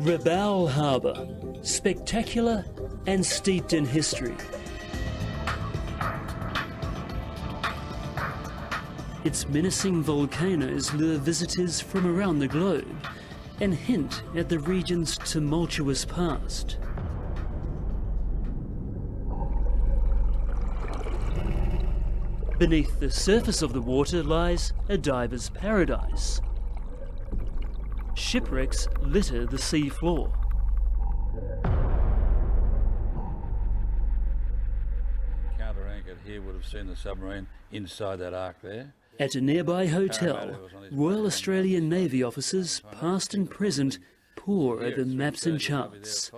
Rabaul Harbour, spectacular and steeped in history. Its menacing volcanoes lure visitors from around the globe and hint at the region's tumultuous past. Beneath the surface of the water lies a diver's paradise. Shipwrecks litter the sea floor. Counter-anchored here would have seen the submarine inside that arc there. At a nearby hotel, Royal Australian Navy officers, past and present, pore over maps and charts.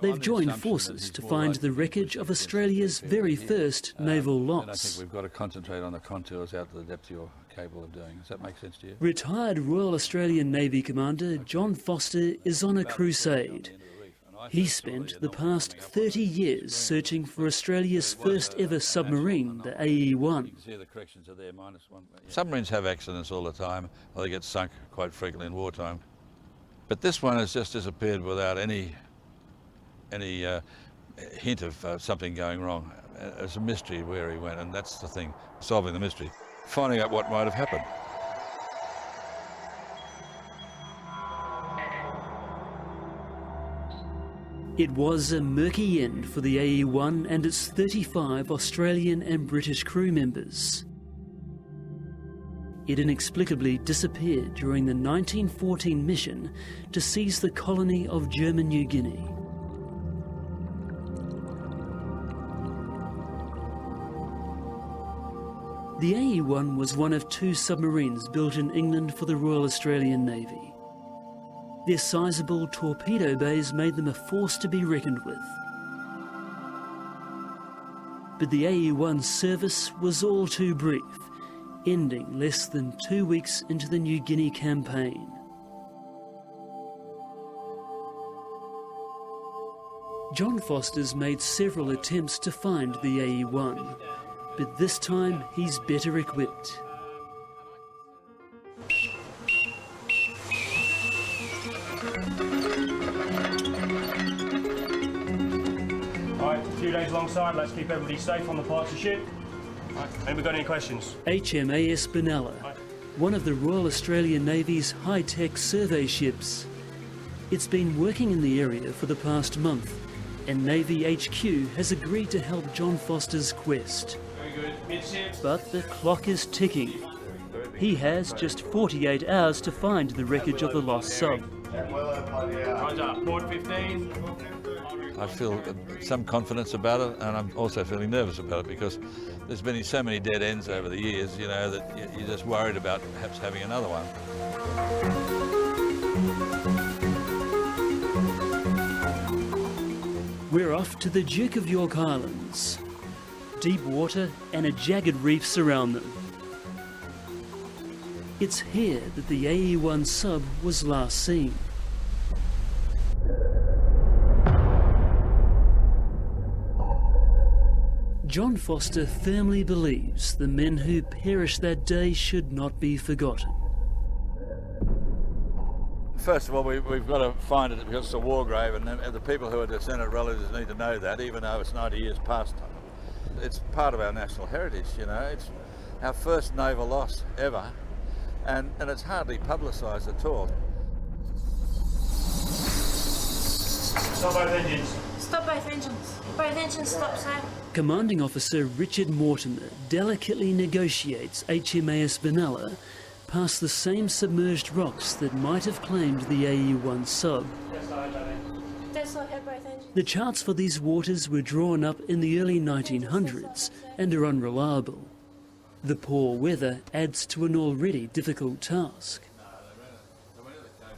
They've joined forces to find the wreckage of Australia's very first naval loss. I think we've got to concentrate on the contours out to the depth you're capable of doing. Does that make sense to you? Retired Royal Australian Navy Commander John Foster is on a crusade. He spent the past 30 years searching for Australia's first ever submarine, the AE-1. Submarines have accidents all the time, or they get sunk quite frequently in wartime. But this one has just disappeared without any hint of something going wrong. It's a mystery where he went, and that's the thing, solving the mystery, finding out what might have happened. It was a murky end for the AE-1 and its 35 Australian and British crew members. It inexplicably disappeared during the 1914 mission to seize the colony of German New Guinea. The AE-1 was one of 2 submarines built in England for the Royal Australian Navy. Their sizable torpedo bays made them a force to be reckoned with. But the AE-1's service was all too brief, ending less than 2 weeks into the New Guinea campaign. John Foster's made several attempts to find the AE-1, but this time he's better equipped. Alright, a few days alongside, let's keep everybody safe on the parts of the ship. Right, anybody got any questions? HMAS Benalla, one of the Royal Australian Navy's high-tech survey ships. It's been working in the area for the past month, and Navy HQ has agreed to help John Foster's quest. But the clock is ticking. He has just 48 hours to find the wreckage of the lost sub. Port 15. I feel some confidence about it, and I'm also feeling nervous about it because there's been so many dead ends over the years, you know, that you're just worried about perhaps having another one. We're off to the Duke of York Islands. Deep water and a jagged reef surround them. It's here that the AE-1 sub was last seen. John Foster firmly believes the men who perished that day should not be forgotten. First of all, we've got to find it because it's a war grave, and the people who are descendant relatives need to know that, even though it's 90 years past. It's part of our national heritage, you know. It's our first naval loss ever, and it's hardly publicised at all. Stop both engines. Stop both engines. Both engines stop, sir. Commanding Officer Richard Mortimer delicately negotiates HMAS Benalla past the same submerged rocks that might have claimed the AE-1 sub. The charts for these waters were drawn up in the early 1900s and are unreliable. The poor weather adds to an already difficult task.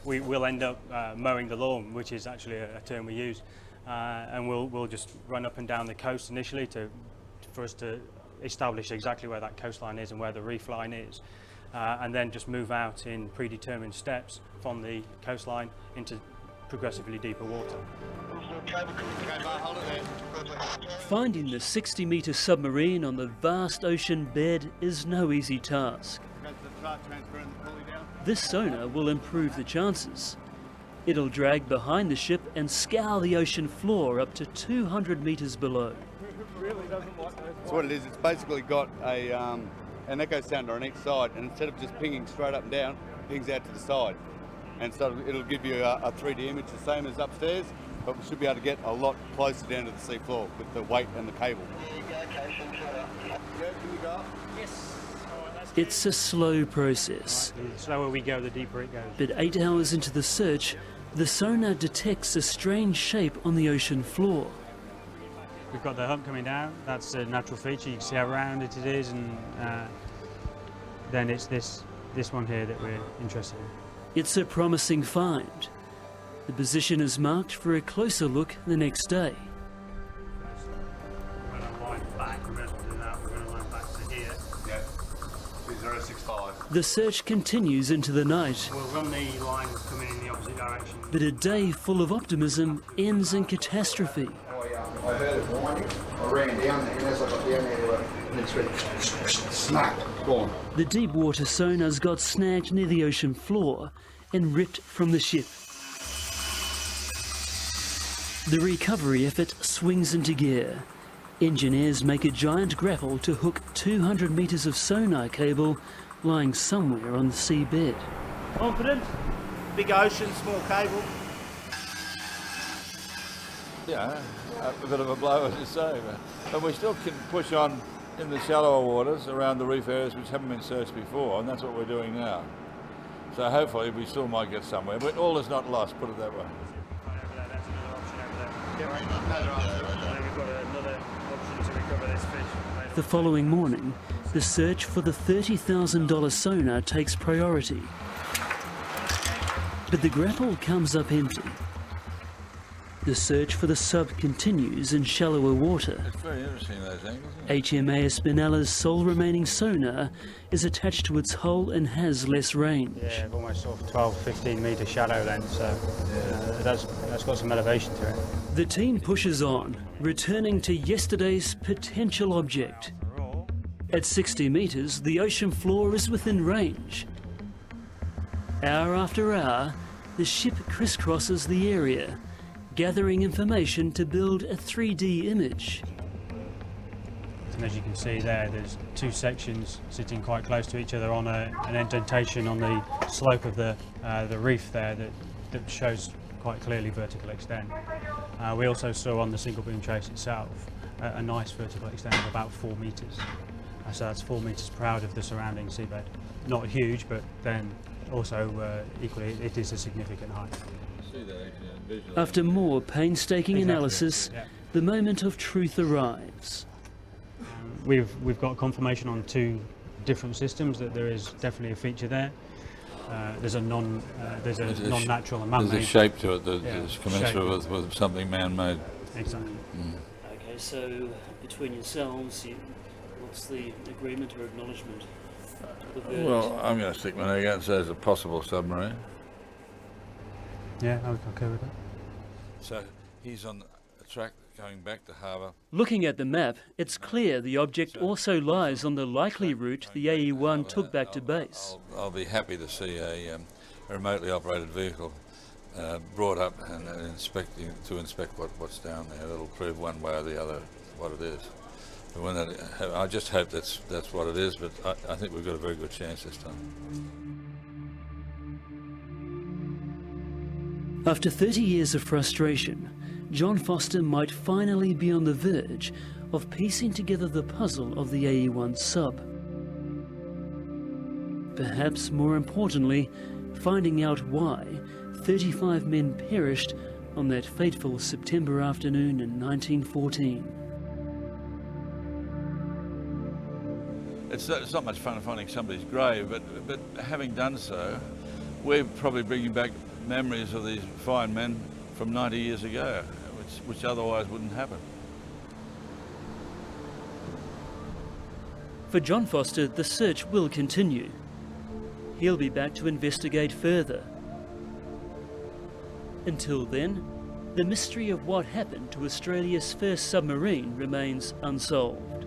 We'll end up mowing the lawn, which is actually a term we use, and we'll just run up and down the coast initially for us to establish exactly where that coastline is and where the reef line is, and then just move out in predetermined steps from the coastline into progressively deeper water. Finding the 60-metre submarine on the vast ocean bed is no easy task. This sonar will improve the chances. It'll drag behind the ship and scour the ocean floor up to 200 metres below. That's what it is. It's basically got an echo sounder on each side, and instead of just pinging straight up and down, it pings out to the side. And so it'll give you a 3D image the same as upstairs, but we should be able to get a lot closer down to the sea floor with the weight and the cable. It's a slow process. The slower we go, the deeper it goes. But 8 hours into the search, the sonar detects a strange shape on the ocean floor. We've got the hump coming down. That's a natural feature. You can see how rounded it is, and then it's this one here that we're interested in. It's a promising find. The position is marked for a closer look the next day. We're going to line back. We're going to do that. We're going to line back to here. Yeah, 2065. The search continues into the night. We'll run the line coming in the opposite direction. But a day full of optimism ends in catastrophe. I heard it winding. I ran down there, and as I got down there, and it's went snapped, gone. The deep water sonars got snagged near the ocean floor and ripped from the ship. The recovery effort swings into gear. Engineers make a giant grapple to hook 200 metres of sonar cable lying somewhere on the seabed. Confident? Big ocean, small cable. Yeah, a bit of a blow, as you say, but we still can push on in the shallower waters around the reef areas which haven't been searched before, and that's what we're doing now. So hopefully we still might get somewhere, but all is not lost, put it that way. The following morning, the search for the $30,000 sonar takes priority. But the grapple comes up empty. The search for the sub continues in shallower water. It's very interesting, those angles, isn't it? HMAS Benalla's sole remaining sonar is attached to its hull and has less range. Yeah, almost sort of 12-15 metre shadow length, so that's got some elevation to it. The team pushes on, returning to yesterday's potential object. At 60 metres, the ocean floor is within range. Hour after hour, the ship crisscrosses the area, gathering information to build a 3D image. And as you can see there, there's two sections sitting quite close to each other on an indentation on the slope of the reef there that shows quite clearly vertical extent. We also saw on the single beam trace itself a nice vertical extent of about 4 metres. So that's 4 metres proud of the surrounding seabed. Not huge, but then also equally it is a significant height. After more painstaking analysis, the moment of truth arrives. We've got confirmation on 2 different systems that there is definitely a feature there. There's a non-natural and man-made. There's a shape to it that is commensurate with something man-made. Exactly. Okay, so between yourselves, what's the agreement or acknowledgement? Well, I'm going to stick my neck out and say it's a possible submarine. Yeah, I'm okay with that. So he's on a track going back to harbour. Looking at the map, it's clear the object also lies on the likely route the AE-1 took back to base. I'll be happy to see a remotely operated vehicle brought up and inspect what's down there. That'll prove one way or the other what it is. But when I just hope that's what it is, but I think we've got a very good chance this time. After 30 years of frustration, John Foster might finally be on the verge of piecing together the puzzle of the AE-1 sub. Perhaps more importantly, finding out why 35 men perished on that fateful September afternoon in 1914. It's not much fun finding somebody's grave, but having done so, we're probably bringing back memories of these fine men from 90 years ago, which otherwise wouldn't happen. For John Foster, the search will continue. He'll be back to investigate further. Until then, the mystery of what happened to Australia's first submarine remains unsolved.